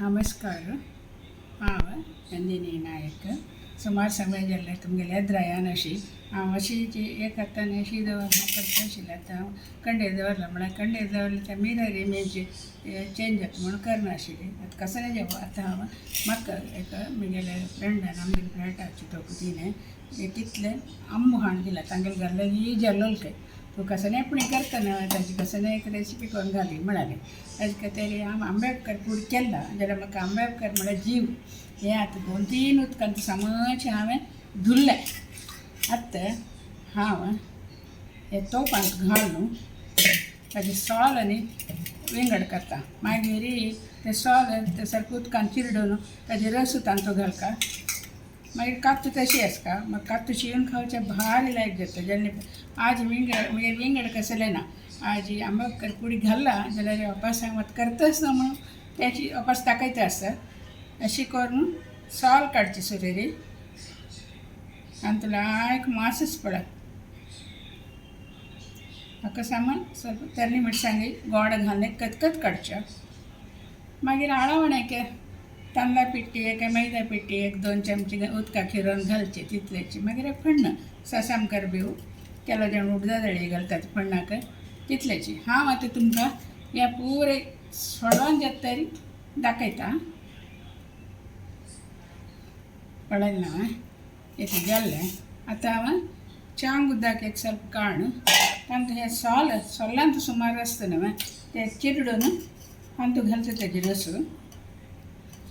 नमस्कार. हांव नंदिनी नायक. सुमार समय जाल्ले तुमगेले येद्रायान अशी हांव अशी एक हातान अशी दवरना करता आशिल्लें. आतां हांव कंडेर दवरला म्हळ्यार कंडेर दवरलें तें मिरर इमेज चेंज जाता म्हूण करना आशिल्ली. आतां कसं नाही जेवो आतां हांव म्हाका एक म्हगेले फ्रेंडान आमगेले फ्लॅटाचे तिणें कितलें आंबो हाण दिला तांगेले घाल्ले ही जल्लोलके तूं कसं एपणी करतना ताजी कसं एक रेसिपी करून घाली म्हणाली. ताजे खातीर हांव आंबेडकर कूड केला जाल्यार म्हाका आंबेडकर म्हळ्यार जीव हें आतां 2-3 उदकांत सामचें हांवें धुल्लें. आतां हांव हें तोपांत घालून ताजें सोल आनी विंगड करता. मागीर तें सोल तें सारकें उदकांत चिरडून ताजें रस तांचो घालता. मागीर कात्तू तशी आसता. म्हाका कात्तू शिवन खावचें भारी लायक जाता. जेन्ना आज विंगड कसलें ना आज आंबेडकर कुडी घालला जाल्यार वापस हांव करताच ना म्हणून त्याची वापस ताकयता आसता. अशी करून सोल काडची सुरेरी आनी तुला एक मासच पडत. हाका सामान ಸ್ವಲ್ಪ तरणी मिरसांगी गोड घालून कतकत काडच्यो. मागीर आळवण्याक तांदळा पिट्टी एक मैदा पिट्टी 1-2 चमचे उदका फिरोवन घालचे तितलेची. मागीर फण्ण ससाम करबीव केलो जाण उडदा दळी घालतात फण्णाक तितलेची. हांव आतां तुमकां ह्या पुरे सोडोन जाता तरी दाखयता. पळयलें ना इतलें जाल्लें. आतां हांव चांग उदक एक ಸ್ವಲ್ಪ काण तांकां हें सोलांत सुमार आसता न्हय तें चिरडून तांतू घालता तेजे रस.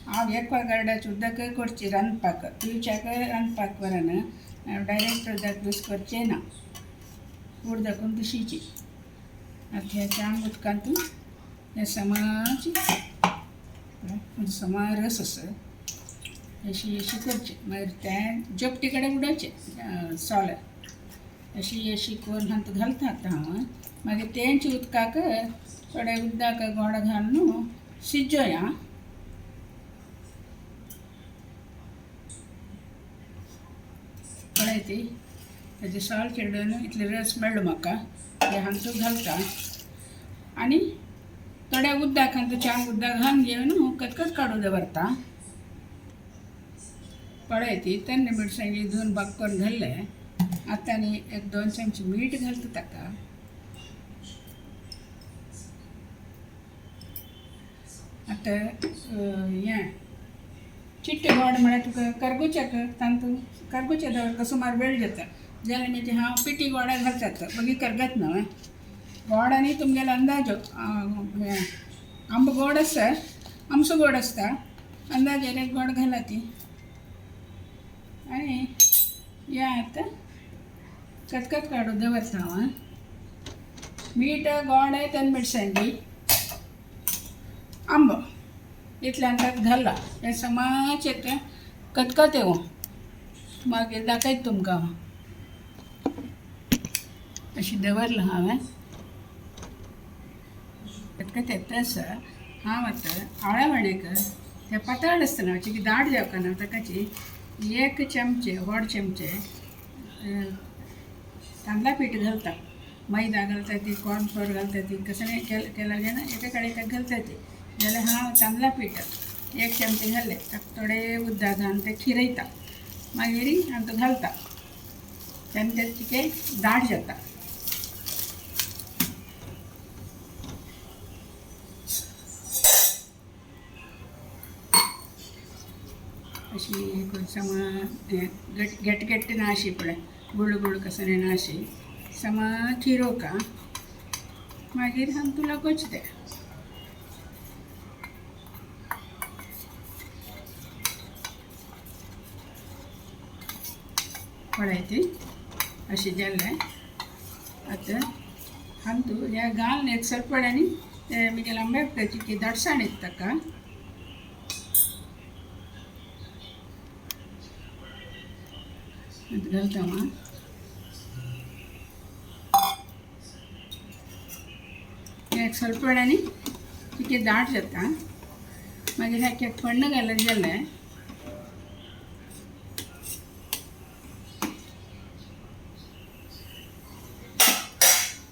हांव एक गार्डाचें उदक करची रांदपाक पिवच्याक रांदपाक व्हरना. हांव डायरेक्ट उदक यूज करचें ना. उडदाकून तशीची. आतां ह्या चांग उदकांत हें समार रस आसा अशी करची. मागीर तें जपटी कडेन उडोवचें सोल अशी करून हांत घालता आतां हांव. मागीर तेंच्या उदकाक थोडें उदक गोड घालून शिजोया. पळय ती ताजें सोल चिरडून इतलें रस मेळ्ळो म्हाका तें हांतू घालता आनी थोडें उदक हांतू चांग उदक घालून घेवन कतकत काडून दवरता. पळय ती तरणी मिरसांगी धुवन बाग करून घाल्ले. आतां आनी 1-2 चमचे मीठ घालता ताका. आतां हें चिट्टे गोड म्हळ्यार तुका करगुच्याक तांतू करगुचे दवरता सुमार वेळ जाता जाल्यार मागीर हांव पिटी गोडा घालता. बगी करगत न्हय गोड आनी तुमगेलो अंदाजो आंबो गोड आसता आमसो गोड आसता अंदाजेर एक गोड घाला ती. आनी हें आतां कतकत काडून दवरता हांव. मीठ गोड तेन्ना मिरसांगी आंबो इतल्यान ताका घाला. हें समाचें तें कतकत येवं मागीर दाखयता तुमकां हांव. अशी दवरलां हांवें. कतकत येता आसा हांव आतां आळवण्याक तें पातळ आसता न्हय की दाट जावंक ना ताकाची 1 चमचे व्हड चमचे तांदळा पीठ घालता. मैदा घालता ती कॉर्नफ्लोर घालता ती कसं केला जाल्यार एका कडेन घालता ती जाल्यार हांव तांदळा पीठ 1 चमचे घाले ताका थोडें उदक घालून तें खिरयता. मागीर हांव घालता तेन्ना तें तिके दाट जाता. अशी समा गट्ट ना अशी पळय गुळ कसं ना अशी समा खिरोका. मागीर हांव तुला कोचतें. पळय ती अशी जाल्लें. आतां हांतू ह्या घालून एक सरपड्यांनी तें म्हगेलें आंबेडकरची ती दडसाण येता ताका. घालता हांव. एक सरपड्यांनी तिके दाट जाता. मागीर हाका एक फण्ण घालत जालें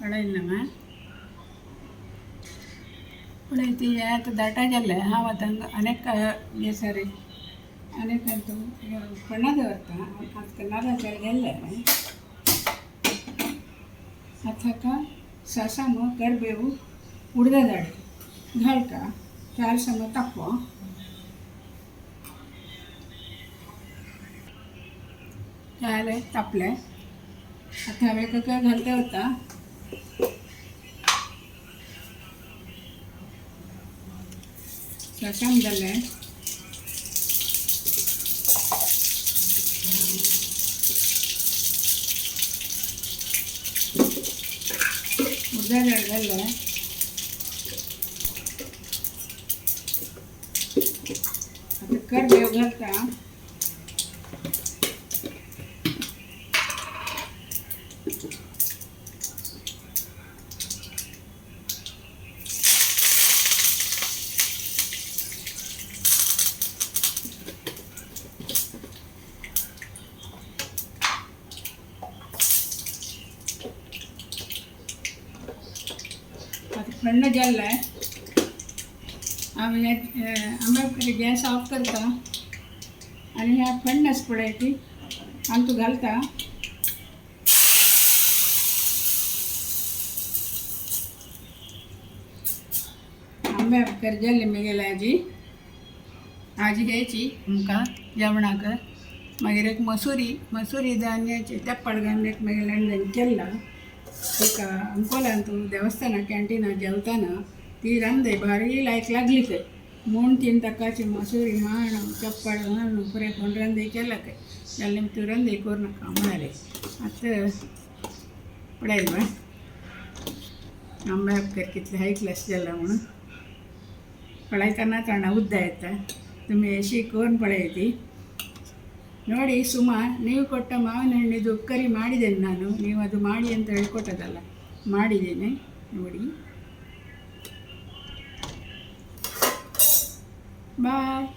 पळयलें ना पळयती हें आतां दाटा जाल्लें हांव आतां अनेक हे सारी अनेक पण्णां दवरता आतां नाल्लाचे गेल्लें आता सासामो ಕರಿಬೇವು ಉಡ್ದದಾಡಿ घालता चार सम तापो जाले तापले आता हांवें काय घालता वता सासाम जालें उड्डा घाललें आता करिबेव घालता आता थंड जाल्लें हांव आंबे गॅस ऑफ करता आनी ह्या फणस पळय ती हांतू घालता आंबे जाल्ले मगेल आजी घ्यायची आमकां जेवणाक मागीर एक मसुरी धान्याची तेप्पळ घालून एक मगेल केल्ला एक अंकोलान तूं देवस्थाना कॅन्टिना जेवताना ती रांदे भारी लायक लागली खंय म्हूण तीन तकाची मसुरी हाण चप्पळ हाण पुरे कोण रांदे केला खंय जाल्यार तूं रांदे करूं नाका म्हणाले आतां पळय बा आंबे कितले हाय क्लास जाला म्हणून पळयतना ತಣ್ಣ ಉದ್ದ ಆಯ್ತಾ तुम्ही अशी करून ಪಳೆಯಿತಿ ನೋಡಿ ಸುಮಾ ನೀವು ಕೊಟ್ಟ ಮಾವಿನ ಹಣ್ಣಿದು ಉಕ್ಕರಿ ಮಾಡಿದ್ದೇನೆ ನಾನು ನೀವು ಅದು ಮಾಡಿ ಅಂತ ಹೇಳ್ಕೊಟ್ಟದಲ್ಲ ಮಾಡಿದ್ದೇನೆ ನೋಡಿ ಬಾಯ್